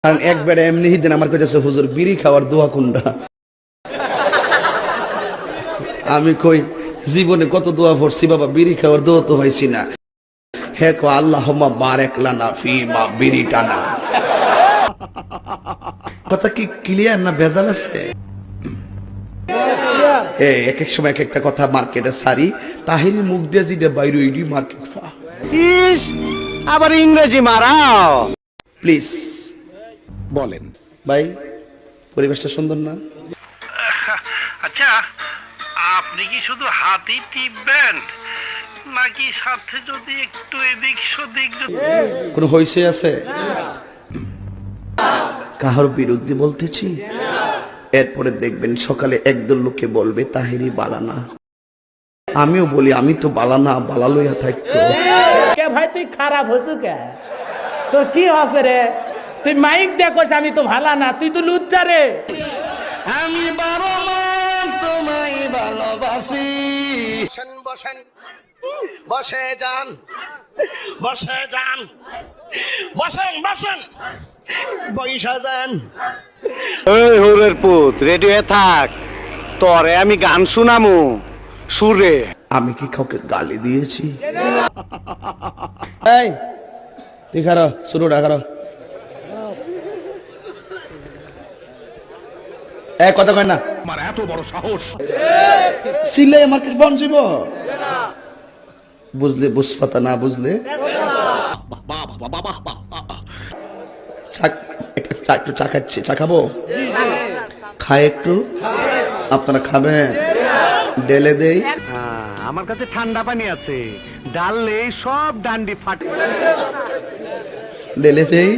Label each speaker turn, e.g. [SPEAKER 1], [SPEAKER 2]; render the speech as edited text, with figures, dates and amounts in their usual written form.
[SPEAKER 1] কারণ একবারে এমনি দিন আমার কাছে হুজুর বিড়ি খাওয়ার দোয়া কোনটা। আমি কই জীবনে কত দোয়া পড়ছি বাবা, বিড়ি খাওয়ার দোয়া তো হয়েছি না। হে কো আল্লাহুম্মা বারিক লানা ফিমা বিড়ি টানা। কথা কি ক্লিয়ার না ভেজাল আছে? এক এক সময় এক একটা কথা মার্কেটে সারি, তাহিনী মুখ দিয়ে যেটা বাইরে ওইটি মার্কেট ফা।
[SPEAKER 2] আবার ইংরেজি মারাও।
[SPEAKER 1] প্লিজ
[SPEAKER 3] বলেন
[SPEAKER 1] ভাই, পরিবেশটা সুন্দর না?
[SPEAKER 4] আচ্ছা, আপনি কি শুধু হাতই টিপবেন নাকি সাথে যদি একটু এদিক সেদিক
[SPEAKER 1] কোন হইছে আছে? কাহার বিরুদ্ধে বলতেছি? এরপরে দেখবেন সকালে একদল লোকে বলবে তাহিরি বালানা। আমিও বলি আমি তো বালানা, বালা লইয়া থাকতো।
[SPEAKER 5] কে ভাই তুই খারাপ হসু কে? তোর কি হসে রে? তুই মাইক দেখোস আমি তো ভালা না, তুই তো লুচ্চা রে।
[SPEAKER 2] আমি 12 মাস তোমায় ভালোবাসি।
[SPEAKER 3] বসেন বসেন বসে যান বসে যান বসেন বসেন বইসা যান।
[SPEAKER 2] এই হোরের পুত, রেডি হয়ে থাক, তোরে আমি গান শুনামু সুরে।
[SPEAKER 1] আমি কি কাউকে গালি দিয়েছি? এই তুই খারো, শুরুটা খারো। কথা কয় না,
[SPEAKER 3] আমার এত বড় সাহস!
[SPEAKER 1] সিলাই মার্কেট বন্ধ যাব। বুঝলে বুঝপাতা, না বুঝলে একটু চা খাচ্ছি। চা খাবো? খায় একটু? আপনারা খাবেন? ডেলে দেই?
[SPEAKER 2] আমার কাছে ঠান্ডা পানি আছে, ডাললে সব ডান্ডি ফাটে।
[SPEAKER 1] ডেলে দেই?